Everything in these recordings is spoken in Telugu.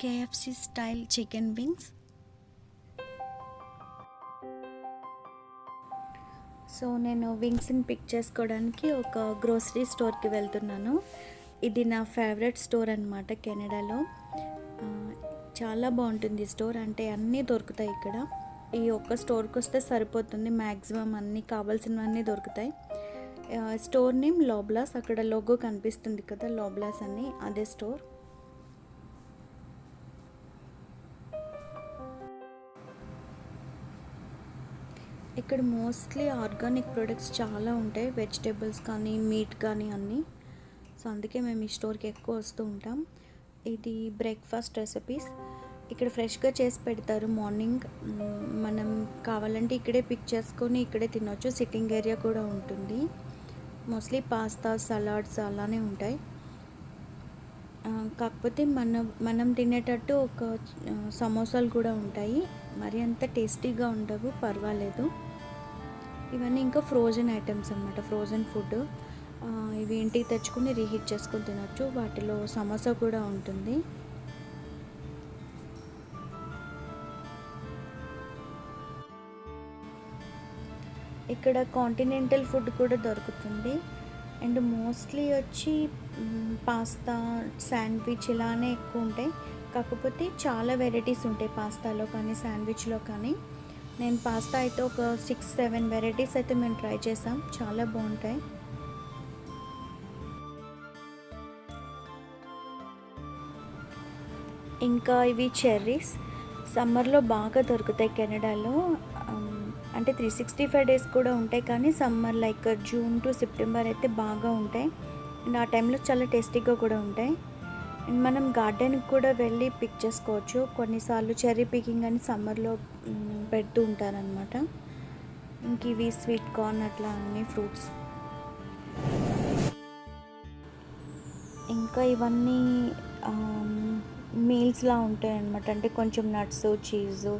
KFC style chicken wings. So నేను వింగ్స్ని పిక్ చేసుకోవడానికి ఒక గ్రోసరీ స్టోర్కి వెళ్తున్నాను. ఇది నా ఫేవరెట్ స్టోర్ అనమాట కెనడాలో. చాలా బాగుంటుంది ఈ స్టోర్, అంటే అన్నీ దొరుకుతాయి ఇక్కడ. ఈ ఒక్క స్టోర్కి వస్తే సరిపోతుంది, మ్యాక్సిమం అన్నీ కావాల్సినవన్నీ దొరుకుతాయి. స్టోర్ నేమ్ లోబ్లాస్, అక్కడ లోగో కనిపిస్తుంది కదా లోబ్లాస్ అని, అదే స్టోర్. ఇక్కడ మోస్ట్లీ ఆర్గానిక్ ప్రొడక్ట్స్ చాలా ఉంటాయి, వెజిటేబుల్స్ కానీ మీట్ కానీ అన్నీ. సో అందుకే మేము ఈ స్టోర్కి ఎక్కువ వస్తూ ఉంటాం. ఇది బ్రేక్ఫాస్ట్ రెసిపీస్, ఇక్కడ ఫ్రెష్గా చేసి పెడతారు మార్నింగ్. మనం కావాలంటే ఇక్కడే పిక్ చేసుకొని ఇక్కడే తినొచ్చు. సిట్టింగ్ ఏరియా కూడా ఉంటుంది. మోస్ట్లీ పాస్తా, సలాడ్స్ అలానే ఉంటాయి. కాకపోతే మనం తినేటట్టు ఒక సమోసాలు కూడా ఉంటాయి. మరి అంత టేస్టీగా ఉండవు, పర్వాలేదు. ఇవన్నీ ఇంకా ఫ్రోజన్ ఐటమ్స్ అన్నమాట, ఫ్రోజన్ ఫుడ్. ఇవి ఇంటికి తెచ్చుకుని రీహీట్ చేసుకొని తినొచ్చు. వాటిలో సమోసా కూడా ఉంటుంది. ఇక్కడ కాంటినెంటల్ ఫుడ్ కూడా దొరుకుతుంది. అండ్ మోస్ట్లీ వచ్చి పాస్తా, శాండ్విచ్ ఇలానే ఎక్కువ ఉంటాయి. కాకపోతే చాలా వెరైటీస్ ఉంటాయి పాస్తాలో కానీ శాండ్విచ్లో కానీ. నేను పాస్తా అయితే ఒక 6-7 వెరైటీస్ అయితే మేము ట్రై చేసాం, చాలా బాగుంటాయి. ఇంకా ఇవి చెర్రీస్ సమ్మర్లో బాగా దొరుకుతాయి కెనడాలో. అంటే 365 డేస్ కూడా ఉంటాయి, కానీ summer like June to September అయితే బాగా ఉంటాయి. అండ్ ఆ టైంలో చాలా టేస్టీగా కూడా ఉంటాయి. అండ్ మనం గార్డెన్కి కూడా వెళ్ళి పిక్ చేసుకోవచ్చు. కొన్నిసార్లు చెర్రీ పికింగ్ అని సమ్మర్లో పెడుతూ ఉంటారనమాట. ఇంక ఇవి స్వీట్ కార్న్ అట్లా అన్ని ఫ్రూట్స్. ఇంకా ఇవన్నీ మీల్స్లా ఉంటాయి అన్నమాట. అంటే కొంచెం నట్స్, చీజు,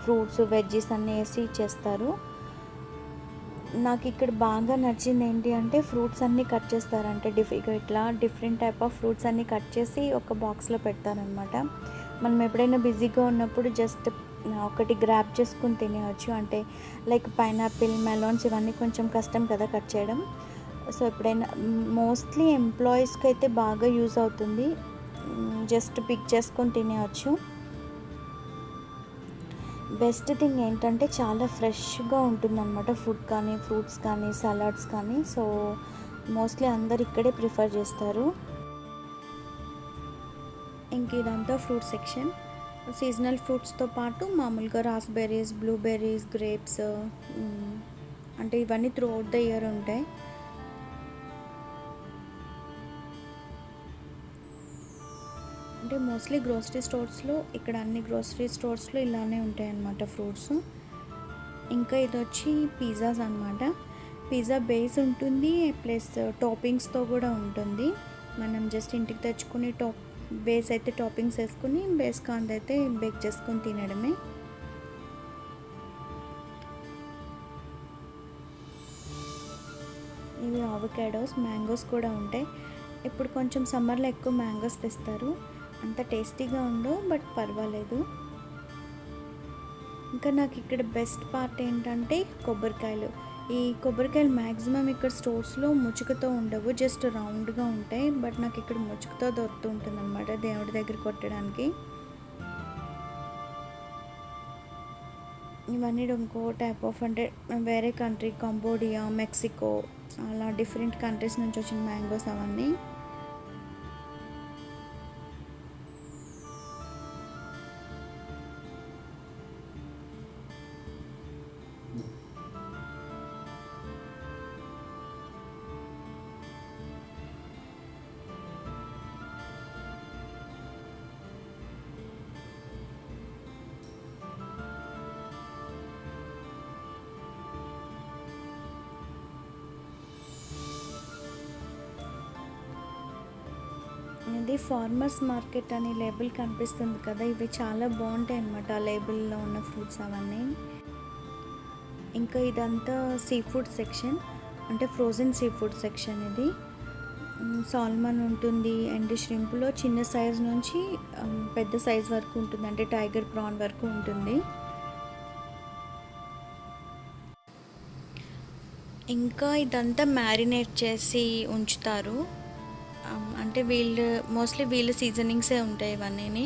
ఫ్రూట్స్, వెజ్జీస్ అన్నీ వేసి చేస్తారు. నాకు ఇక్కడ బాగా నచ్చింది ఏంటి అంటే ఫ్రూట్స్ అన్నీ కట్ చేస్తారంటే ఇట్లా డిఫరెంట్ టైప్ ఆఫ్ ఫ్రూట్స్ అన్నీ కట్ చేసి ఒక బాక్స్లో పెడతారనమాట. మనం ఎప్పుడైనా బిజీగా ఉన్నప్పుడు జస్ట్ ఒకటి గ్రాబ్ చేసుకుని తినేయచ్చు. అంటే లైక్ పైనాపిల్, మెలాన్స్ ఇవన్నీ కొంచెం కష్టం కదా కట్ చేయడం. సో ఎప్పుడైనా మోస్ట్లీ ఎంప్లాయీస్కి అయితే బాగా యూజ్ అవుతుంది. జస్ట్ పిక్ చేసుకొని తినేయచ్చు. బెస్ట్ థింగ్ ఏంటంటే చాలా ఫ్రెష్గా ఉంటుందన్నమాట ఫుడ్ కానీ, ఫ్రూట్స్ కానీ, సలాడ్స్ కానీ. సో మోస్ట్లీ అందరు ఇక్కడే ప్రిఫర్ చేస్తారు. ఇంక ఇదంతా ఫ్రూట్ సెక్షన్. సీజనల్ ఫ్రూట్స్తో పాటు మామూలుగా రాస్బెర్రీస్, బ్లూబెర్రీస్, గ్రేప్స్, అంటే ఇవన్నీ త్రూ అవుట్ ద ఇయర్ ఉంటాయి. అంటే మోస్ట్లీ గ్రోసరీ స్టోర్స్లో, ఇక్కడ అన్ని గ్రోసరీ స్టోర్స్లో ఇలానే ఉంటాయి అన్నమాట ఫ్రూట్స్. ఇంకా ఇది వచ్చి పిజ్జాస్ అనమాట. పిజ్జా బేస్ ఉంటుంది ప్లస్ టాపింగ్స్తో కూడా ఉంటుంది. మనం జస్ట్ ఇంటికి తెచ్చుకుని బేస్ అయితే టాపింగ్స్ వేసుకుని బేస్ కాంత అయితే బేక్ చేసుకొని తినడమే. ఇవి అవకాడోస్, మ్యాంగోస్ కూడా ఉంటాయి. ఇప్పుడు కొంచెం సమ్మర్లో ఎక్కువ మ్యాంగోస్ తెస్తారు. అంత టేస్టీగా ఉండవు, బట్ పర్వాలేదు. ఇంకా నాకు ఇక్కడ బెస్ట్ పార్ట్ ఏంటంటే కొబ్బరికాయలు. ఈ కొబ్బరికాయలు మ్యాక్సిమం ఇక్కడ స్టోర్స్లో ముచ్చుకతో ఉండవు, జస్ట్ రౌండ్గా ఉంటాయి. బట్ నాకు ఇక్కడ ముచ్చుకతో దొరుకుతూ ఉంటుంది అనమాట దేవుడి దగ్గర కొట్టడానికి. ఇవన్నీ ఇంకో టైప్ ఆఫ్, అంటే వేరే కంట్రీ, కంబోడియా, మెక్సికో అలా డిఫరెంట్ కంట్రీస్ నుంచి వచ్చిన మ్యాంగోస్ అవన్నీ. ఇది ఫార్మర్స్ మార్కెట్ అని లేబుల్ కనిపిస్తుంది కదా, ఇవి చాలా బాగుంటాయి అన్నమాట ఆ లేబుల్లో ఉన్న ఫ్రూట్స్ అవన్నీ. ఇంకా ఇదంతా సీ ఫుడ్ సెక్షన్, అంటే ఫ్రోజన్ సీ ఫుడ్ సెక్షన్ ఇది. సాల్మన్ ఉంటుంది అండ్ ష్రింప్లో చిన్న సైజ్ నుంచి పెద్ద సైజ్ వరకు ఉంటుంది, అంటే టైగర్ ప్రాన్ వరకు ఉంటుంది. ఇంకా ఇదంతా మ్యారినేట్ చేసి ఉంచుతారు. అంటే మోస్ట్లీ వీళ్ళ సీజనింగ్సే ఉంటాయి ఇవన్నీ.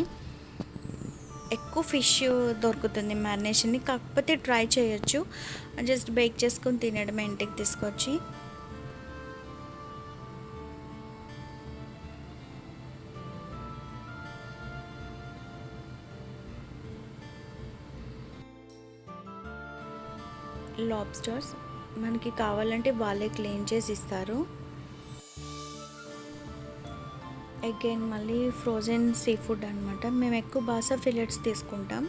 ఎక్కువ ఫిష్ దొరుకుతుంది మ్యారినేషన్ని, కాకపోతే ట్రై చేయొచ్చు. జస్ట్ బేక్ చేసుకొని తినడమే ఇంటికి తీసుకొచ్చి. లాబ్స్టర్స్ మనకి కావాలంటే వాళ్ళే క్లీన్ చేసి ఇస్తారు. అగైన్ మళ్ళీ ఫ్రోజన్ సీ ఫుడ్ అనమాట. మేము ఎక్కువ బాసా ఫిలెట్స్ తీసుకుంటాం.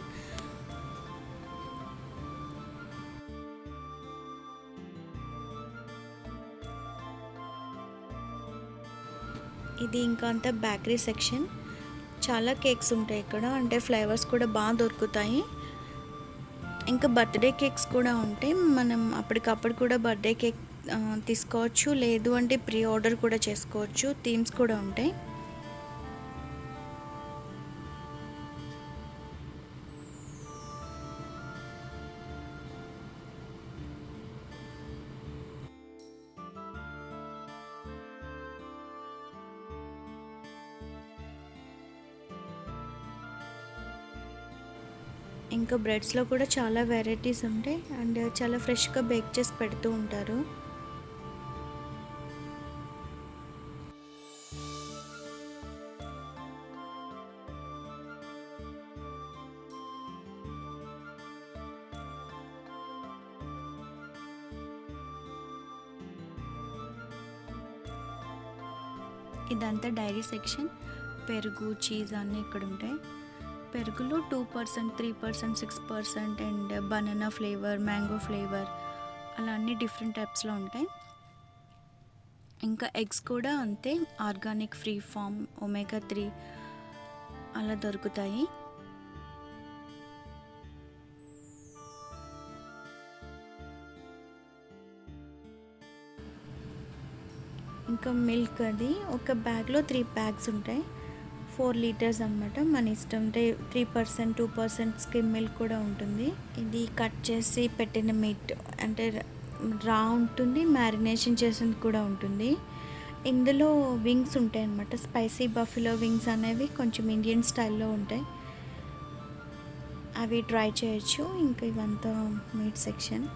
ఇది ఇంకా అంతా బేకరీ సెక్షన్. చాలా కేక్స్ ఉంటాయి ఇక్కడ, అంటే ఫ్లేవర్స్ కూడా బాగా దొరుకుతాయి. ఇంకా బర్త్డే కేక్స్ కూడా ఉంటాయి. మనం అప్పటికప్పుడు కూడా బర్త్డే కేక్ తీసుకోవచ్చు, లేదు అంటే ప్రీ ఆర్డర్ కూడా చేసుకోవచ్చు. థీమ్స్ కూడా ఉంటాయి. ఇంకా బ్రెడ్స్లో కూడా చాలా వెరైటీస్ ఉంటాయి అండ్ చాలా ఫ్రెష్గా బేక్ చేసి పెడుతూ ఉంటారు. ఇదంతా డైరీ సెక్షన్. పెరుగు, చీజ్ అన్నీ ఇక్కడ ఉంటాయి. పెరుగులో 2%, 3%, 6% and banana flavour, mango flavour అలా అన్ని డిఫరెంట్ టైప్స్లో ఉంటాయి. ఇంకా ఎగ్స్ కూడా అంతే, ఆర్గానిక్, ఫ్రీ ఫామ్, ఒమేగా 3 అలా దొరుకుతాయి. ఇంకా మిల్క్, అది ఒక బ్యాగ్లో 3 బ్యాగ్స్ ఉంటాయి. 4 లీటర్స్ అనమాట. మన ఇష్టం, అంటే 3%, 2% స్కిమ్ మిల్క్ కూడా ఉంటుంది. ఇది కట్ చేసి పెట్టిన మీట్, అంటే రా ఉంటుంది, మ్యారినేషన్ చేసింది కూడా ఉంటుంది. ఇందులో వింగ్స్ ఉంటాయి అన్నమాట. స్పైసీ బఫెలో వింగ్స్ అనేవి కొంచెం ఇండియన్ స్టైల్లో ఉంటాయి, అవి ట్రై చేయొచ్చు. ఇంకా ఇవంతా మీట్ సెక్షన్.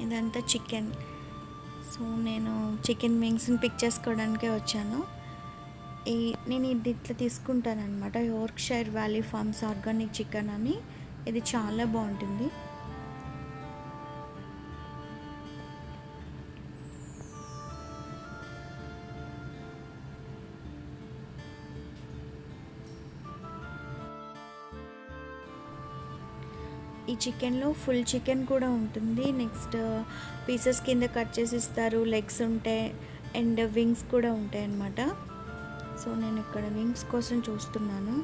ఇదంతా చికెన్. సో నేను చికెన్ వింగ్స్ని పిక్ చేసుకోవడానికే వచ్చాను. నేను ఇది ఇట్లా తీసుకుంటాను అనమాట, యోర్క్షైర్ వ్యాలీ ఫార్మ్స్ ఆర్గానిక్ చికెన్ అని. ఇది చాలా బాగుంటుంది. ఈ చికెన్లో ఫుల్ చికెన్ కూడా ఉంటుంది. నెక్స్ట్ పీసెస్ కింద కట్ చేసి ఇస్తారు, లెగ్స్ ఉంటాయి అండ్ వింగ్స్ కూడా ఉంటాయి అన్నమాట. సో నేను ఇక్కడ వింగ్స్ కోసం చూస్తున్నాను.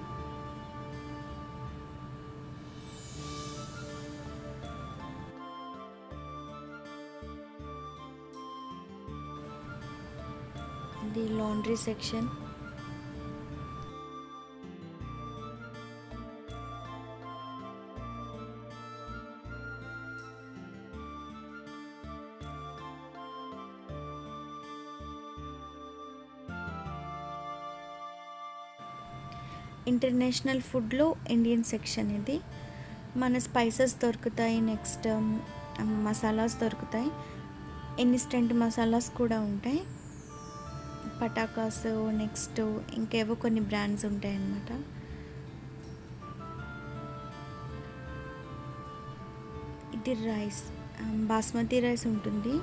ఇది లాండ్రీ సెక్షన్. ఇంటర్నేషనల్ ఫుడ్లో ఇండియన్ సెక్షన్ ఇది. మన స్పైసెస్ దొరుకుతాయి, నెక్స్ట్ మసాలాస్ దొరుకుతాయి, ఇన్స్టెంట్ మసాలాస్ కూడా ఉంటాయి, పటాకాస్, నెక్స్ట్ ఇంకేవో కొన్ని బ్రాండ్స్ ఉంటాయి అన్నమాట. ఇది రైస్, బాస్మతి రైస్ ఉంటుంది.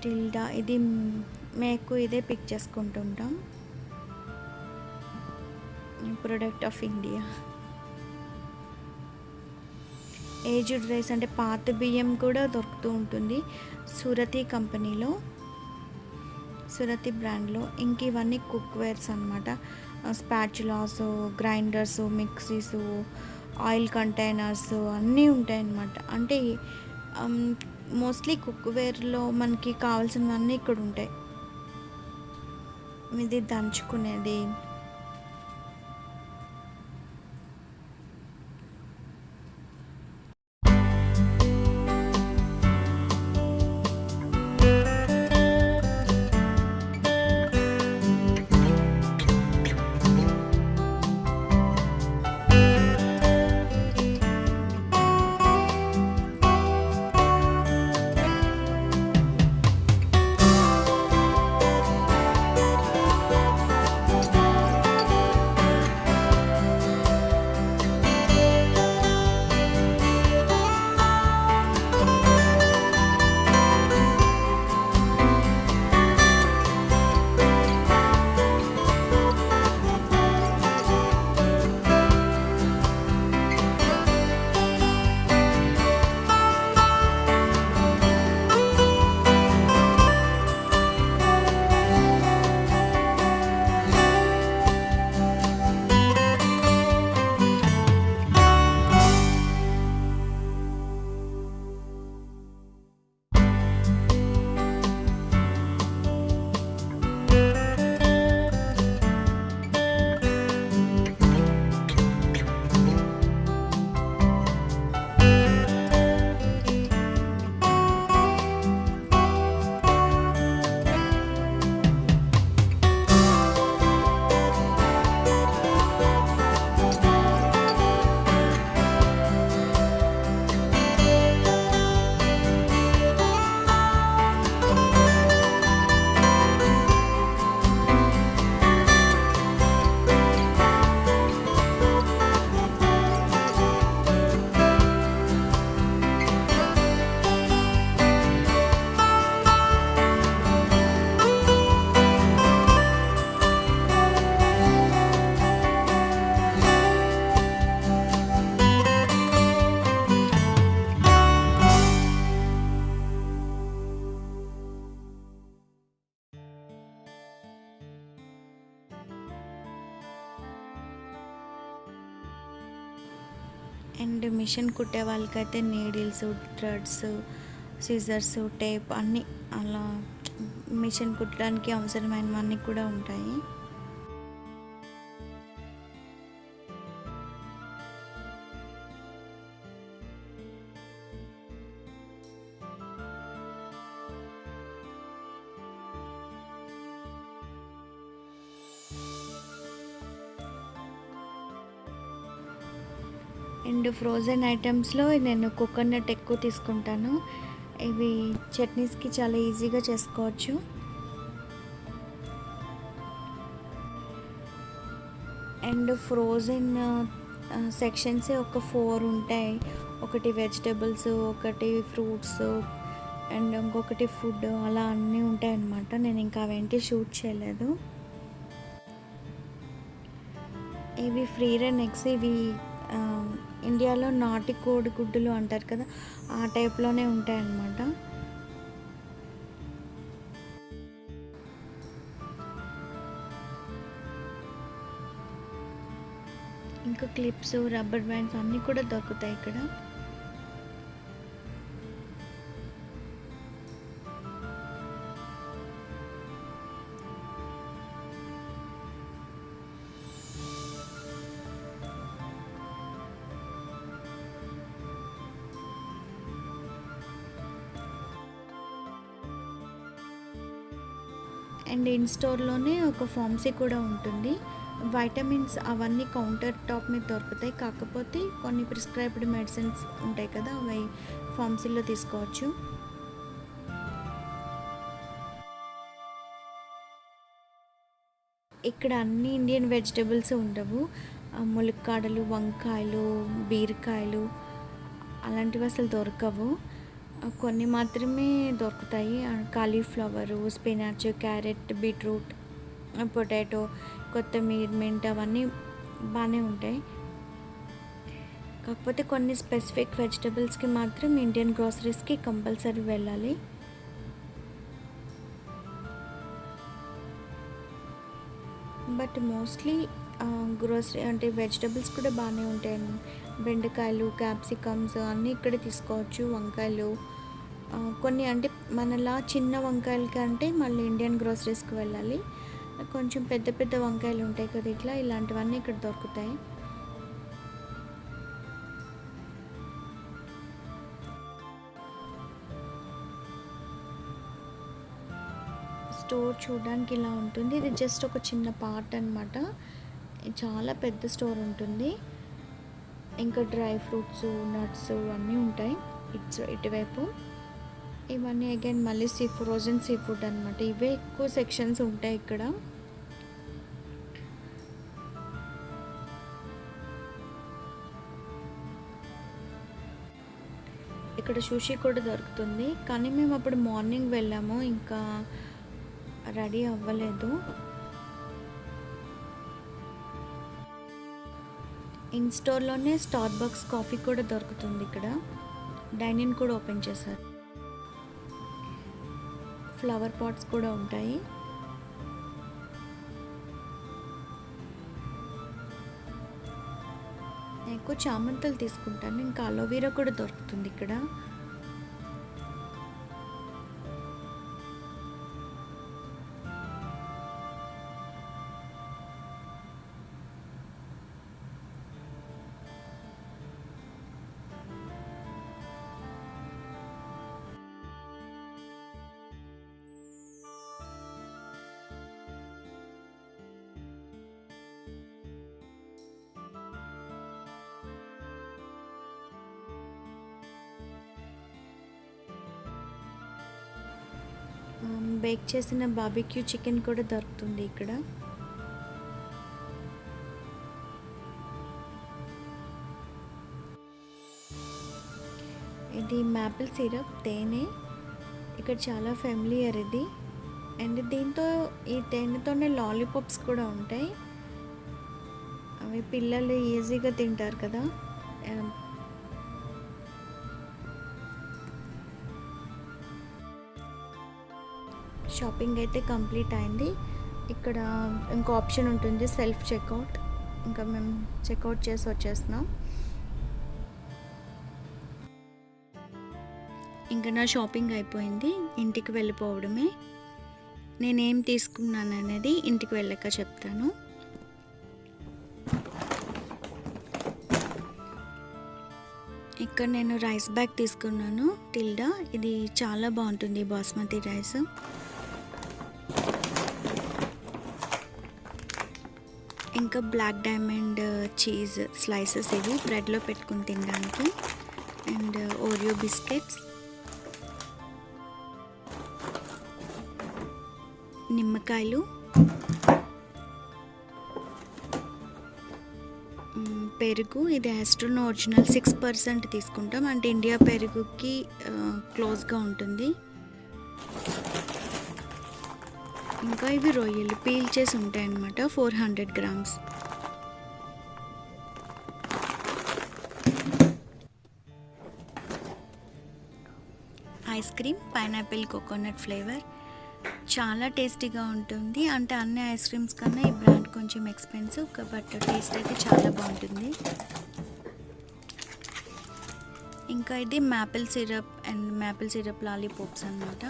టిల్డా, ఇది మేము ఇదే పిక్ చేసుకుంటుంటాం, product of India. Aged rice, అంటే పాత బియ్యం కూడా దొరుకుతూ ఉంటుంది సురతి కంపెనీలో, సురతి బ్రాండ్లో. ఇంక ఇవన్నీ కుక్వేర్స్ అనమాట. Spatulas, grinders, mixies, oil containers అన్నీ ఉంటాయన్నమాట. అంటే మోస్ట్లీ కుక్వేర్లో మనకి కావాల్సినవన్నీ ఇక్కడ ఉంటాయి. ఇది దంచుకునేది. అండ్ మిషన్ కుట్టే వాళ్ళకైతే నీడిల్స్, థ్రెడ్స్, సిజర్స్, టేప్ అన్నీ అలా మిషన్ కుట్టడానికి అవసరమైనవన్నీ కూడా ఉంటాయి. అండ్ ఫ్రోజన్ ఐటమ్స్లో నేను కోకోనట్ ఎక్కువ తీసుకుంటాను. ఇవి చట్నీస్కి చాలా ఈజీగా చేసుకోవచ్చు. అండ్ ఫ్రోజన్ సెక్షన్సే ఒక 4 ఉంటాయి. ఒకటి వెజిటబుల్స్, ఒకటి ఫ్రూట్స్ అండ్ ఇంకొకటి ఫుడ్, అలా అన్నీ ఉంటాయి అన్నమాట. నేను ఇంకా అవేంటి షూట్ చేయలేదు. ఇవి ఫ్రీ రన్ ఎగ్స్. ఇవి ఇండియాలో నాటి కోడి గుడ్డులు అంటారు కదా, ఆ టైప్లోనే ఉంటాయి అన్నమాట. ఇంకా క్లిప్స్, రబ్బర్ బ్యాండ్స్ అన్నీ కూడా దొరుకుతాయి ఇక్కడ. అండ్ ఇన్ స్టోర్లోనే ఒక ఫార్మసీ కూడా ఉంటుంది. వైటమిన్స్ అవన్నీ కౌంటర్ టాప్ మీద దొరుకుతాయి. కాకపోతే కొన్ని ప్రిస్క్రైబ్డ్ మెడిసిన్స్ ఉంటాయి కదా, అవి ఫార్మసీలో తీసుకోవచ్చు. ఇక్కడ అన్ని ఇండియన్ వెజిటబుల్స్ ఉండవు. ములక్కాడలు, వంకాయలు, బీరకాయలు అలాంటివి అసలు దొరకవు. కొన్ని మాత్రమే దొరుకుతాయి. Cauliflower, spinach, carrot, beetroot, potato, కొత్తిమీర, మింట్ అవన్నీ బాగానే ఉంటాయి. కాకపోతే కొన్ని స్పెసిఫిక్ వెజిటబుల్స్కి మాత్రం ఇండియన్ గ్రోసరీస్కి కంపల్సరీ వెళ్ళాలి. బట్ బట్ మోస్ట్లీ గ్రోసరీ అంటే వెజిటబుల్స్ కూడా బాగానే ఉంటాయి. బెండకాయలు, క్యాప్సికమ్స్ అన్నీ ఇక్కడే తీసుకోవచ్చు. వంకాయలు కొన్ని అంటే మనలా చిన్న వంకాయల కంటే మళ్ళీ ఇండియన్ గ్రోసరీస్కి వెళ్ళాలి. కొంచెం పెద్ద పెద్ద వంకాయలు ఉంటాయి కదా, ఇలాంటివన్నీ ఇక్కడ దొరుకుతాయి. స్టోర్ చూడడానికి ఇలా ఉంటుంది. ఇది జస్ట్ ఒక చిన్న పార్ట్ అనమాట. చాలా పెద్ద స్టోర్ ఉంటుంది. ఇంకా డ్రై ఫ్రూట్స్, నట్స్ అన్నీ ఉంటాయి ఇటువైపు. ఇవన్నీ అగైన్ మళ్ళీ ఫ్రోజన్ సీ ఫుడ్ అనమాట. ఇవే ఎక్కువ సెక్షన్స్ ఉంటాయి ఇక్కడ. ఇక్కడ సుషి కూడా దొరుకుతుంది, కానీ మేము అప్పుడు మార్నింగ్ వెళ్ళాము, ఇంకా రెడీ అవ్వలేదు. ఇన్ స్టోర్లోనే స్టార్బక్స్ కాఫీ కూడా దొరుకుతుంది ఇక్కడ. డైనింగ్ కూడా ఓపెన్ చేశారు. ఫ్లవర్ పాట్స్ కూడా ఉంటాయి. ఎక్కువ చామంతులు తీసుకుంటాను. ఇంకా అలోవెరా కూడా దొరుకుతుంది ఇక్కడ. బేక్ చేసిన బార్బిక్యూ చికెన్ కూడా దొరుకుతుంది ఇక్కడ. ఇది మాపిల్ సిరప్, తేనె ఇక్కడ చాలా ఫెమిలియర్ ఇది. అండ్ ఈ తేనెతోనే లాలీపాప్స్ కూడా ఉంటాయి. అవి పిల్లలు ఈజీగా తింటారు కదా. షాపింగ్ అయితే కంప్లీట్ అయింది. ఇక్కడ ఇంకో ఆప్షన్ ఉంటుంది, సెల్ఫ్ చెక్అవుట్. ఇంకా మేము చెక్అవుట్ చేసి వచ్చేస్తున్నాం. ఇంకా నా షాపింగ్ అయిపోయింది, ఇంటికి వెళ్ళిపోవడమే. నేనేం తీసుకున్నాను అనేది ఇంటికి వెళ్ళాక చెప్తాను. ఇక్కడ నేను రైస్ బ్యాగ్ తీసుకున్నాను, టిల్డా. ఇది చాలా బాగుంటుంది, బాస్మతి రైస్. ఇంకా బ్లాక్ డైమండ్ చీజ్ స్లైసెస్, ఇవి బ్రెడ్లో పెట్టుకుని తినడానికి. అండ్ ఓరియో బిస్కెట్స్, నిమ్మకాయలు, పెరుగు. ఇది ఆస్ట్రోనో ఒరిజినల్ 6% తీసుకుంటాం, అంటే ఇండియా పెరుగుకి క్లోజ్గా ఉంటుంది. ఇంకా ఇవి రొయ్యలు పీల్ చేసి ఉంటాయి అన్నమాట, 400 grams. Ice cream, pineapple coconut flavour, చాలా టేస్టీగా ఉంటుంది. అంటే అన్ని ఐస్ క్రీమ్స్ కన్నా ఈ బ్రాండ్ కొంచెం ఎక్స్పెన్సివ్, బట్ టేస్ట్ అయితే చాలా బాగుంటుంది. ఇంకా ఇది maple syrup and maple syrup lollipops అన్నమాట.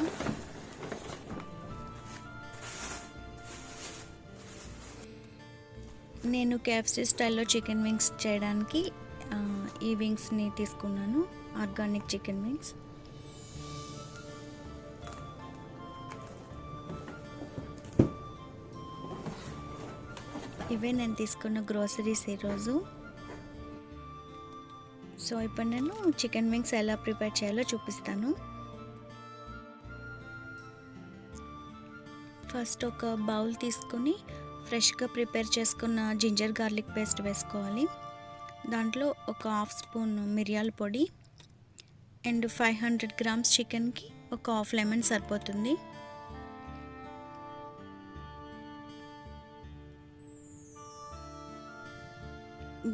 నేను KFC స్టైల్లో చికెన్ వింగ్స్ చేయడానికి ఈ వింగ్స్ని తీసుకున్నాను, ఆర్గానిక్ చికెన్ వింగ్స్. ఇవే నేను తీసుకున్న గ్రోసరీస్ ఈరోజు. సో ఇప్పుడు నేను చికెన్ వింగ్స్ ఎలా ప్రిపేర్ చేయాలో చూపిస్తాను. ఫస్ట్ ఒక బౌల్ తీసుకొని ఫ్రెష్గా ప్రిపేర్ చేసుకున్న జింజర్ గార్లిక్ పేస్ట్ వేసుకోవాలి. దాంట్లో ఒక 1/2 స్పూన్ మిరియాల పొడి అండ్ 500 grams చికెన్కి ఒక 1/2 లెమన్ సరిపోతుంది.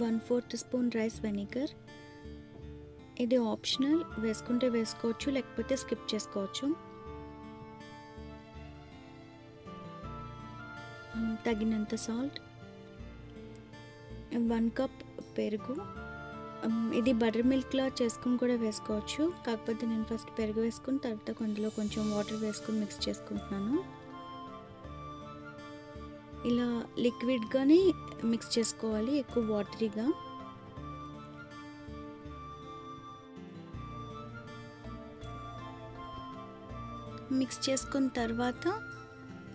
One 1/4 spoon rice vinegar. ఇది ఆప్షనల్, వేసుకుంటే వేసుకోవచ్చు, లేకపోతే స్కిప్ చేసుకోవచ్చు. తగినంత సాల్ట్, 1 కప్ పెరుగు. ఇది బటర్ మిల్క్లో చేసుకుని కూడా వేసుకోవచ్చు, కాకపోతే నేను ఫస్ట్ పెరుగు వేసుకుని తర్వాత అందులో కొంచెం వాటర్ వేసుకుని మిక్స్ చేసుకుంటున్నాను. ఇలా లిక్విడ్గానే మిక్స్ చేసుకోవాలి, ఎక్కువ వాటరీగా. మిక్స్ చేసుకున్న తర్వాత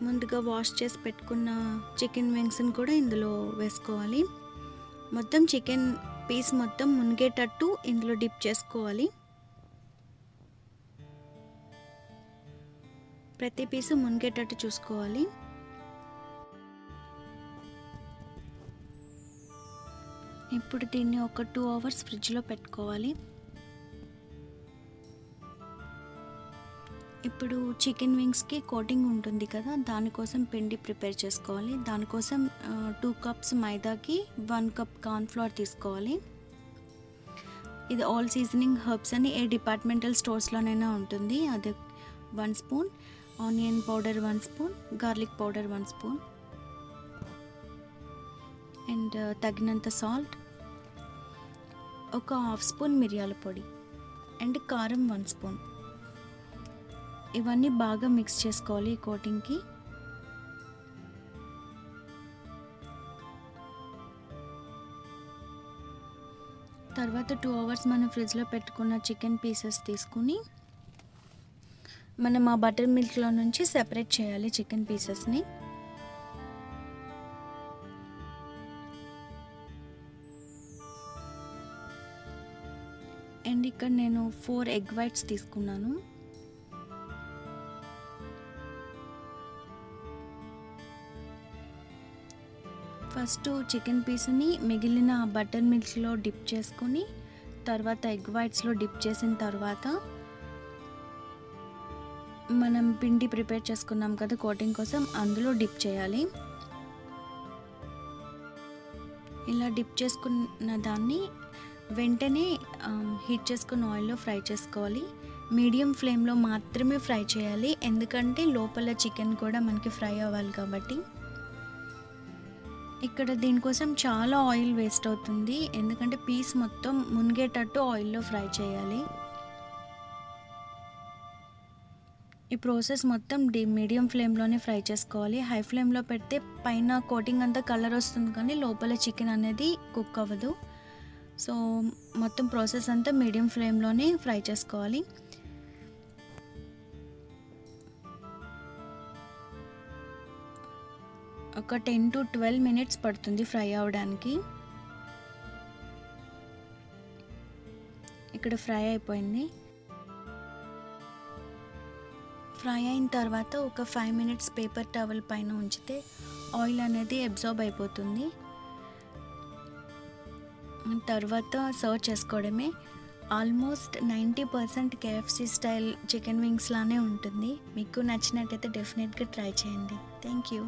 ముందుగా వాష్ చేసి పెట్టుకున్న చికెన్ వింగ్స్ని కూడా ఇందులో వేసుకోవాలి. మొత్తం చికెన్ పీస్ మొత్తం మునిగేటట్టు ఇందులో డిప్ చేసుకోవాలి. ప్రతి పీసు మునిగేటట్టు చూసుకోవాలి. ఇప్పుడు దీన్ని ఒక 2 అవర్స్ ఫ్రిడ్జ్లో పెట్టుకోవాలి. ఇప్పుడు చికెన్ వింగ్స్కి కోటింగ్ ఉంటుంది కదా, దానికోసం పిండి ప్రిపేర్ చేసుకోవాలి. దానికోసం 2 కప్స్ మైదాకి 1 కప్ కార్న్ఫ్లోర్ తీసుకోవాలి. ఇది ఆల్ సీజనింగ్ హర్బ్స్ అని ఏ డిపార్ట్మెంటల్ స్టోర్స్లోనైనా ఉంటుంది. అది 1 spoon, onion powder 1 spoon, garlic powder 1 spoon, and తగినంత సాల్ట్, ఒక 1/2 స్పూన్ మిరియాల పొడి, అండ్ కారం 1 స్పూన్. ఇవన్నీ బాగా మిక్స్ చేసుకోవాలి ఈ కోటింగ్కి. తర్వాత 2 అవర్స్ మనం ఫ్రిడ్జ్లో పెట్టుకున్న చికెన్ పీసెస్ తీసుకుని మనం ఆ బటర్ మిల్క్లో నుంచి సెపరేట్ చేయాలి చికెన్ పీసెస్ని. అండ్ ఇక్కడ నేను 4 ఎగ్ వైట్స్ తీసుకున్నాను. ఫస్ట్ చికెన్ పీస్ని మిగిలిన బటర్ మిల్క్లో డిప్ చేసుకుని తర్వాత ఎగ్ వైట్స్లో డిప్ చేసిన తర్వాత మనం పిండి ప్రిపేర్ చేసుకున్నాం కదా కోటింగ్ కోసం, అందులో డిప్ చేయాలి. ఇలా డిప్ చేసుకున్న దాన్ని వెంటనే హీట్ చేసుకున్న ఆయిల్లో ఫ్రై చేసుకోవాలి. మీడియం ఫ్లేమ్లో మాత్రమే ఫ్రై చేయాలి, ఎందుకంటే లోపల చికెన్ కూడా మనకి ఫ్రై అవ్వాలి కాబట్టి. ఇక్కడ దీనికోసం చాలా ఆయిల్ వేస్ట్ అవుతుంది, ఎందుకంటే పీస్ మొత్తం మునిగేటట్టు ఆయిల్లో ఫ్రై చేయాలి. ఈ ప్రాసెస్ మొత్తం మీడియం ఫ్లేమ్లోనే ఫ్రై చేసుకోవాలి. హై ఫ్లేమ్లో పెడితే పైన కోటింగ్ అంతా కలర్ వస్తుంది కానీ లోపల చికెన్ అనేది కుక్ అవ్వదు. సో మొత్తం ప్రాసెస్ అంతా మీడియం ఫ్లేమ్లోనే ఫ్రై చేసుకోవాలి. ఒక 10 to 12 మినిట్స్ పడుతుంది ఫ్రై అవ్వడానికి. ఇక్కడ ఫ్రై అయిపోయింది. ఫ్రై అయిన తర్వాత ఒక 5 మినిట్స్ పేపర్ టవల్ పైన ఉంచితే ఆయిల్ అనేది అబ్జార్బ్ అయిపోతుంది. తర్వాత సర్వ్ చేసుకోవడమే. Almost 90% KFC style chicken wings లానే ఉంటుంది. మీకు నచ్చినట్టయితే డెఫినెట్గా ట్రై చేయండి. Thank you.